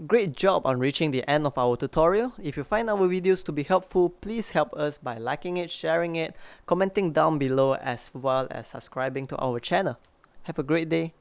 Great job on reaching the end of our tutorial. If you find our videos to be helpful, please help us by liking it, sharing it, commenting down below, as well as subscribing to our channel. Have a great day.